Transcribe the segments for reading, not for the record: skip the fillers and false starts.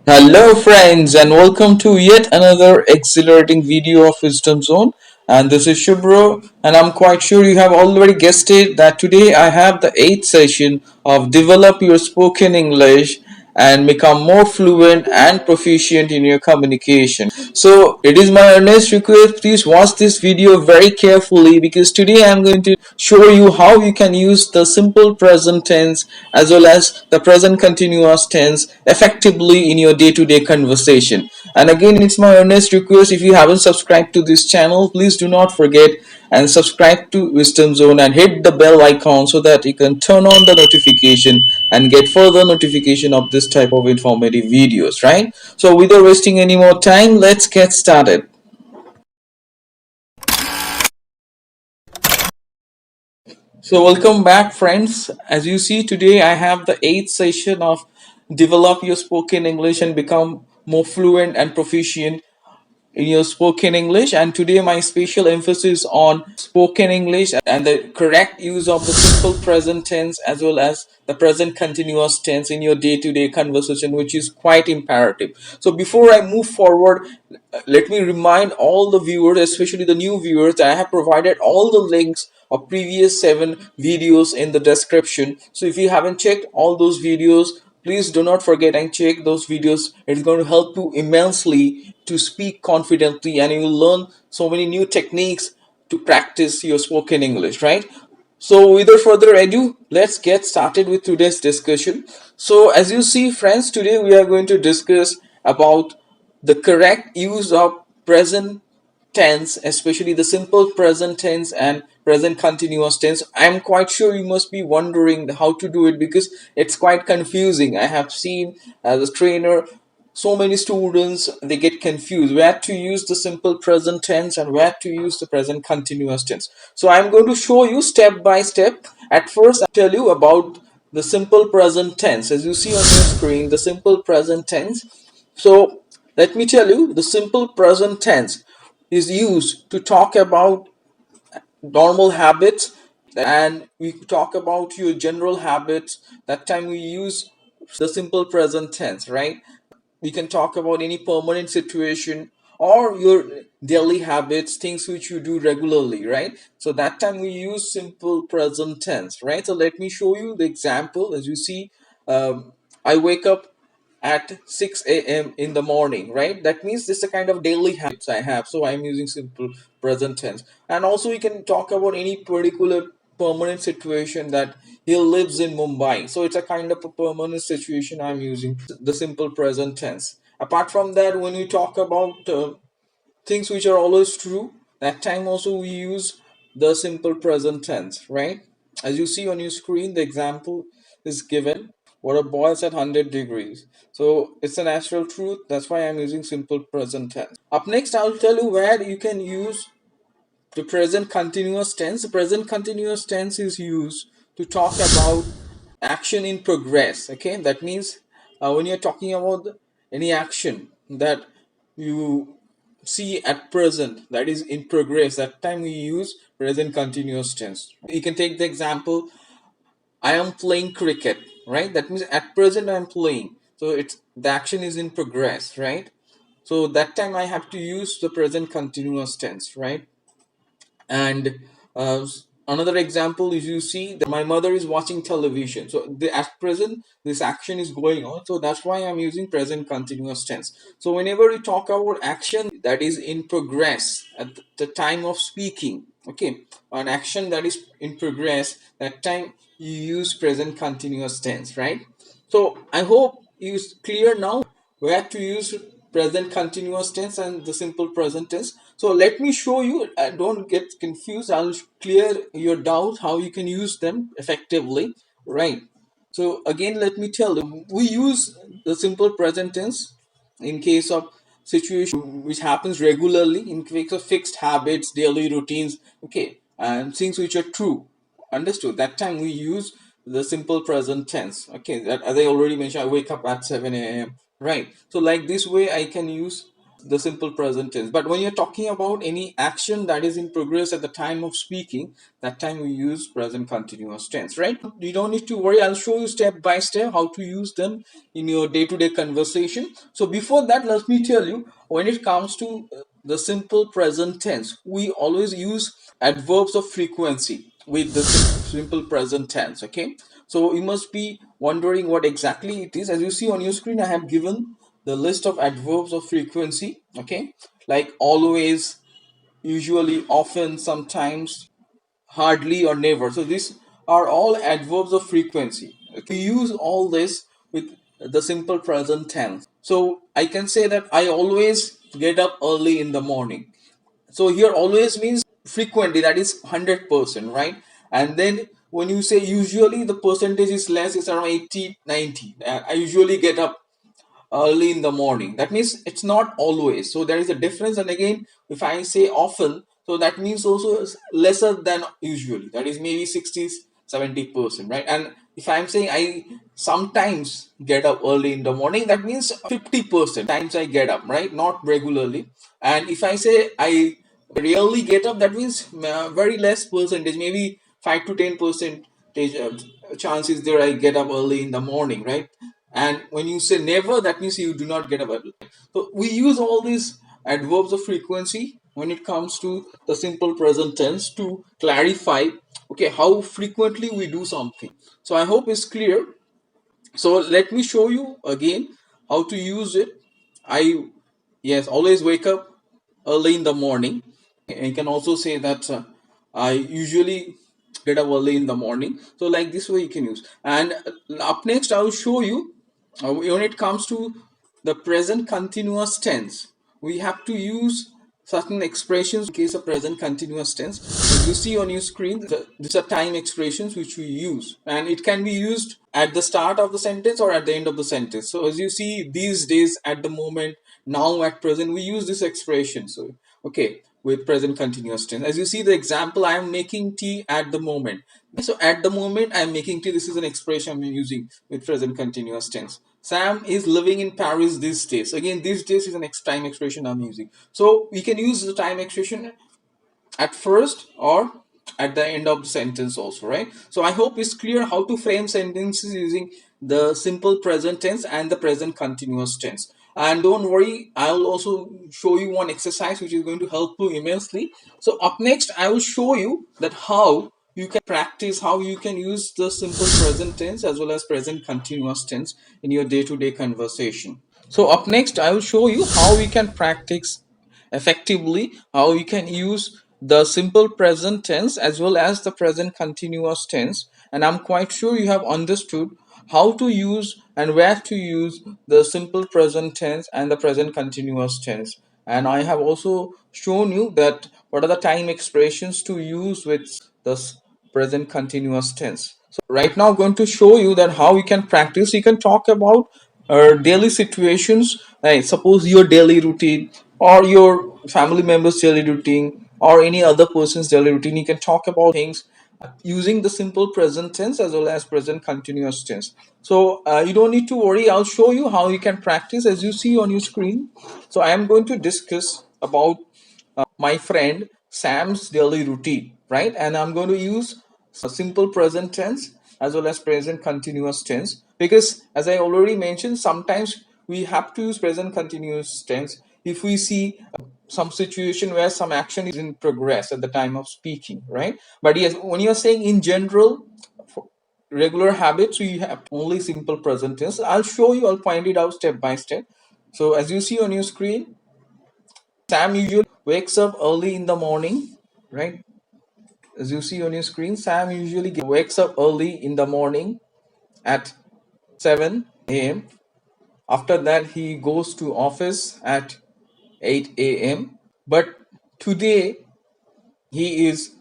Hello friends and welcome to yet another exhilarating video of Wisdom Zone, and this is Shubro, and I'm quite sure you have already guessed it that today I have the 8th session of Develop Your Spoken English and become more fluent and proficient in your communication. So it is my earnest request, please watch this video very carefully because today I'm going to show you how you can use the simple present tense as well as the present continuous tense effectively in your day-to-day conversation. And again, it's my earnest request, if you haven't subscribed to this channel, please do not forget and subscribe to Wisdom Zone and hit the bell icon so that you can turn on the notification and get further notification of this type of informative videos, right? So without wasting any more time, let's get started. So welcome back friends. As you see, today I have the 8th session of Develop Your Spoken English and Become More Fluent and Proficient in your spoken English, and today my special emphasis on spoken English and the correct use of the simple present tense as well as the present continuous tense in your day-to-day conversation, which is quite imperative. So before I move forward, let me remind all the viewers, especially the new viewers, that I have provided all the links of previous 7 videos in the description. So if you haven't checked all those videos, please do not forget and check those videos. It's going to help you immensely to speak confidently, and you will learn so many new techniques to practice your spoken English, right? So without further ado, let's get started with today's discussion. So as you see friends, today we are going to discuss about the correct use of present tense, especially the simple present tense and present continuous tense. I'm quite sure you must be wondering how to do it because it's quite confusing. I have seen as a trainer so many students, they get confused where to use the simple present tense and where to use the present continuous tense. So I'm going to show you step by step. At first I'll tell you about the simple present tense. As you see on your screen, the simple present tense. So let me tell you, the simple present tense is used to talk about normal habits, and we talk about your general habits. That time we use the simple present tense, right? We can talk about any permanent situation or your daily habits, things which you do regularly, right? So that time we use simple present tense, right? So let me show you the example. As you see, I wake up at 6 a.m. in the morning, right? That means this is a kind of daily habits I have, so I'm using simple present tense. And also we can talk about any particular permanent situation, that he lives in Mumbai, so it's a kind of a permanent situation, I'm using the simple present tense. Apart from that, when we talk about things which are always true, that time also we use the simple present tense, right? As you see on your screen, the example is given, what a boy is at 100 degrees. So it's a natural truth, that's why I'm using simple present tense. Up next, I'll tell you where you can use the present continuous tense. The present continuous tense is used to talk about action in progress. Okay, that means when you're talking about any action that you see at present, that is in progress, that time we use present continuous tense. You can take the example, I am playing cricket, right? That means at present I'm playing, so it's the action is in progress, right? So that time I have to use the present continuous tense, right? And another example is, you see that my mother is watching television, so at present this action is going on, so that's why I'm using present continuous tense. So whenever we talk about action that is in progress at the time of speaking, okay, an action that is in progress, that time you use present continuous tense, right? So I hope it's clear now where to use present continuous tense and the simple present tense. So let me show you, don't get confused, I'll clear your doubt how you can use them effectively, right? So again, let me tell you, we use the simple present tense in case of situation which happens regularly, in case of fixed habits, daily routines, okay, and things which are true, understood. That time we use the simple present tense, okay, that as I already mentioned, I wake up at 7 a.m., right? So like this way I can use the simple present tense. But when you're talking about any action that is in progress at the time of speaking, that time we use present continuous tense, right? You don't need to worry. I'll show you step by step how to use them in your day-to-day conversation. So before that, let me tell you, when it comes to the simple present tense, we always use adverbs of frequency with the simple present tense. Okay, so you must be wondering what exactly it is. As you see on your screen, I have given the list of adverbs of frequency. Okay, like always, usually, often, sometimes, hardly, or never. So these are all adverbs of frequency. Okay, we use all this with the simple present tense. So I can say that I always get up early in the morning. So here always means frequently, that is 100%, right? And then when you say usually, the percentage is less, it's around 80, 90. I usually get up early in the morning. That means it's not always. So there is a difference. And again, if I say often, so that means also lesser than usually. That is maybe 60, 70%, right? And if I'm saying I sometimes get up early in the morning, that means 50% times I get up, right? Not regularly. And if I say I rarely get up, that means very less percentage, maybe 5 to 10% chances there I get up early in the morning, right? And when you say never, that means you do not get up early. So we use all these adverbs of frequency when it comes to the simple present tense to clarify, okay, how frequently we do something. So I hope it's clear. So let me show you again how to use it. I, yes, always wake up early in the morning. And you can also say that I usually get up early in the morning. So like this way you can use. And up next I will show you when it comes to the present continuous tense, we have to use certain expressions in case of present continuous tense. As you see on your screen, these are time expressions which we use, and it can be used at the start of the sentence or at the end of the sentence. So as you see, these days, at the moment, now, at present, we use this expression. So okay, with present continuous tense. As you see the example, I am making tea at the moment. So at the moment I am making tea, this is an expression I'm using with present continuous tense. Sam is living in Paris these days. Again, these days is an time expression I'm using. So we can use the time expression at first or at the end of the sentence also, right? So I hope it's clear how to frame sentences using the simple present tense and the present continuous tense. And don't worry, I'll also show you one exercise which is going to help you immensely. So up next I will show you that how you can practice, how you can use the simple present tense as well as present continuous tense in your day-to-day conversation. So up next I will show you how we can practice effectively, how you can use the simple present tense as well as the present continuous tense. And I'm quite sure you have understood how to use and where to use the simple present tense and the present continuous tense. And I have also shown you that what are the time expressions to use with the present continuous tense. So right now I'm going to show you that how you can practice. You can talk about daily situations, like suppose your daily routine or your family member's daily routine or any other person's daily routine. You can talk about things using the simple present tense as well as present continuous tense. So you don't need to worry. I'll show you how you can practice as you see on your screen. So I am going to discuss about my friend Sam's daily routine, right? And I'm going to use a simple present tense as well as present continuous tense, because as I already mentioned, sometimes we have to use present continuous tense if we see some situation where some action is in progress at the time of speaking, right? But yes, when you're saying in general, for regular habits, we have only simple present tense. I'll show you, I'll point it out step by step. So as you see on your screen, Sam usually wakes up early in the morning, right? As you see on your screen, Sam usually wakes up early in the morning at 7 a.m. After that, he goes to office at 8 a.m. But today, he is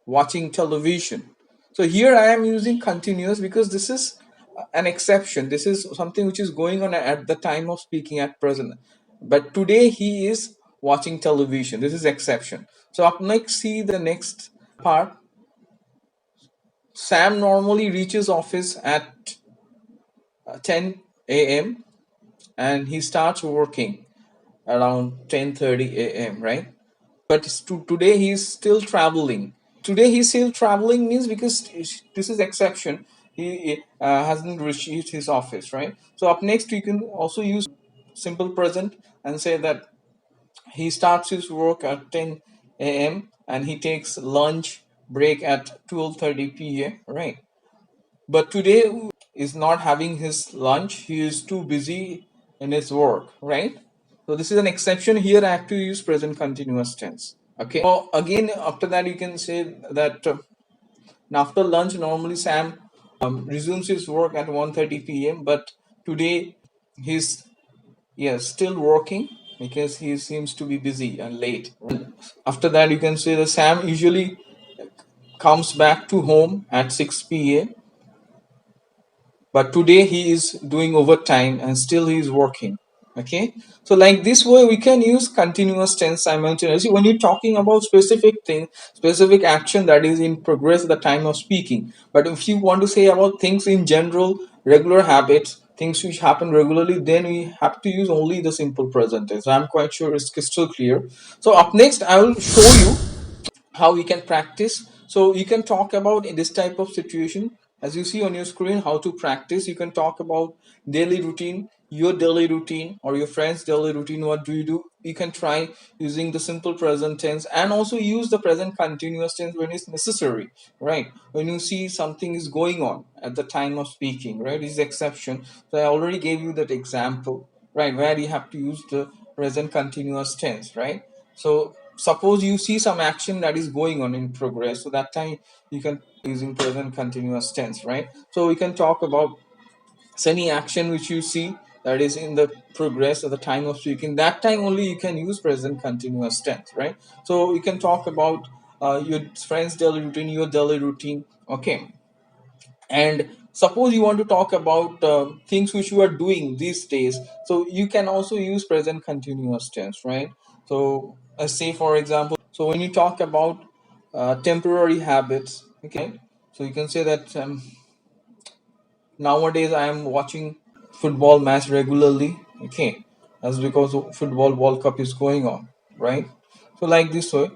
watching television. So here I am using continuous because this is an exception. This is something which is going on at the time of speaking at present. But today he is watching television. This is exception. So up next, see the next part. Sam normally reaches office at 10 a.m. and he starts working around 10:30 a.m., right? But today he's still traveling. Today he's still traveling means because this is exception. He hasn't reached his office, right? So up next you can also use simple present and say that he starts his work at 10 a.m. and he takes lunch break at 12:30 p.m., right? But today is not having his lunch. He is too busy in his work, right? So this is an exception. Here I have to use present continuous tense. Okay. So again, after that you can say that after lunch normally Sam resumes his work at 1:30 p.m. But today he's still working because he seems to be busy and late. After that you can say that Sam usually comes back to home at 6 p.m. but today he is doing overtime and still he is working. Okay, so like this way we can use continuous tense simultaneously when you're talking about specific thing, specific action that is in progress at the time of speaking. But if you want to say about things in general, regular habits, things which happen regularly, then we have to use only the simple present tense. I'm quite sure it's crystal clear. So up next I will show you how we can practice. So you can talk about in this type of situation, as you see on your screen, how to practice. You can talk about daily routine, your daily routine or your friend's daily routine. What do you do? You can try using the simple present tense and also use the present continuous tense when it's necessary, right? When you see something is going on at the time of speaking, right? This is exception. So I already gave you that example, right, where you have to use the present continuous tense, right? So suppose you see some action that is going on in progress, so that time you can using present continuous tense, right? So we can talk about any action which you see that is in the progress at the time of speaking. That time only you can use present continuous tense, right? So you can talk about your friend's daily routine, your daily routine. Okay, and suppose you want to talk about things which you are doing these days, so you can also use present continuous tense, right? So say for example, so when you talk about temporary habits, okay, so you can say that nowadays I am watching football match regularly, okay, that's because football world cup is going on, right? So like this way.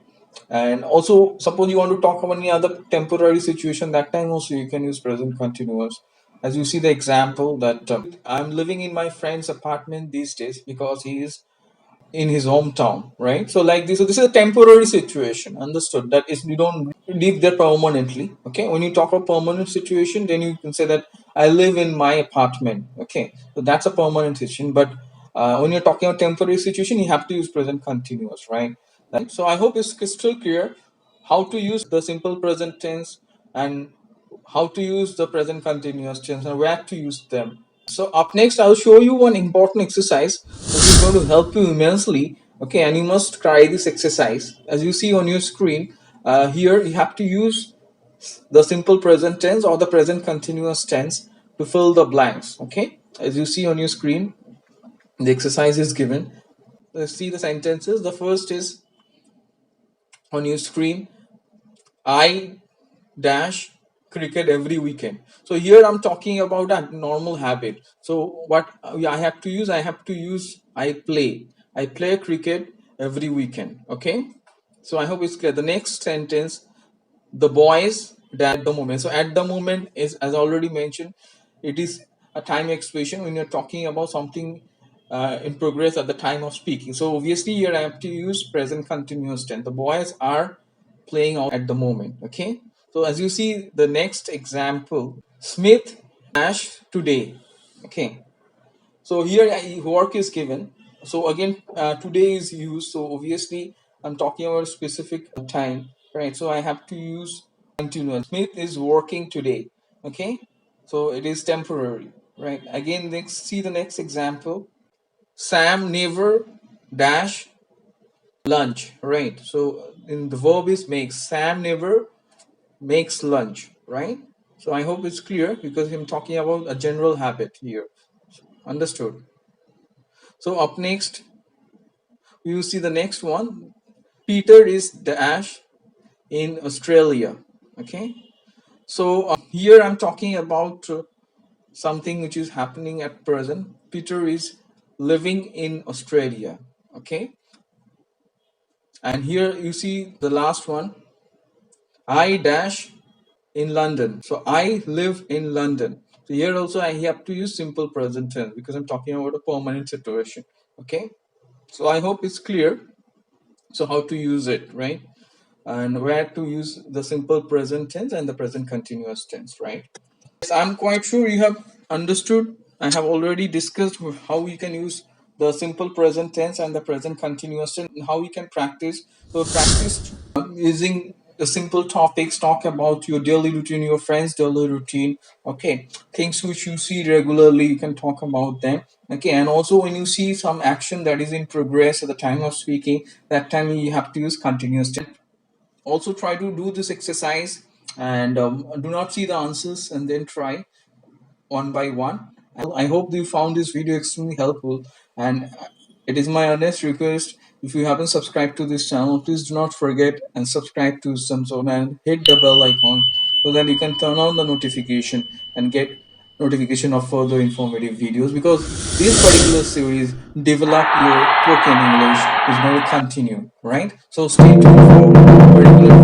And also suppose you want to talk about any other temporary situation, that time also you can use present continuous. As you see the example that I'm living in my friend's apartment these days because he is in his hometown, right? So like this, so this is a temporary situation, understood? That is, you don't live there permanently. Okay, when you talk about permanent situation, then you can say that I live in my apartment. Okay, so that's a permanent situation. But when you're talking about temporary situation, you have to use present continuous, right? So I hope it's crystal clear how to use the simple present tense and how to use the present continuous tense and where to use them. So up next, I'll show you one important exercise which is going to help you immensely. Okay, and you must try this exercise. As you see on your screen, here you have to use the simple present tense or the present continuous tense to fill the blanks. Okay, as you see on your screen, the exercise is given. Let's see the sentences. The first is on your screen. I dash cricket every weekend. So here I'm talking about a normal habit. So what I have to use, I play cricket every weekend. Okay, so I hope it's clear. The next sentence, the boys at the moment. So at the moment is, as already mentioned, it is a time expression when you're talking about something in progress at the time of speaking. So obviously here I have to use present continuous tense. The boys are playing out at the moment. Okay, so as you see the next example, Smith dash today. Okay, so here work is given. So again, today is used. So obviously, I'm talking about a specific time, right? So I have to use continuous. Smith is working today. Okay, so it is temporary, right? Again, next see the next example. Sam never dash lunch, right? So in the verb is makes. Sam never makes lunch, right? So I hope it's clear because I'm talking about a general habit here. Understood? So up next, we will see the next one. Peter is dash in Australia. Okay. So here I'm talking about something which is happening at present. Peter is living in Australia. Okay, and here you see the last one, I dash in London. So I live in London. So here also I have to use simple present tense because I'm talking about a permanent situation. Okay, so I hope it's clear. So how to use it, right? And where to use the simple present tense and the present continuous tense, right? Yes, I'm quite sure you have understood. I have already discussed how we can use the simple present tense and the present continuous tense and how we can practice. So practice using the simple topics, talk about your daily routine, your friends' daily routine. Okay, things which you see regularly, you can talk about them. Okay, and also when you see some action that is in progress at the time of speaking, that time you have to use continuous tense. Also try to do this exercise and do not see the answers and then try one by one. I hope you found this video extremely helpful, and it is my honest request, if you haven't subscribed to this channel, please do not forget and subscribe to some zone and hit the bell icon so that you can turn on the notification and get notification of further informative videos, because this particular series, Develop Your Spoken English, is going to continue, right? So stay tuned for particular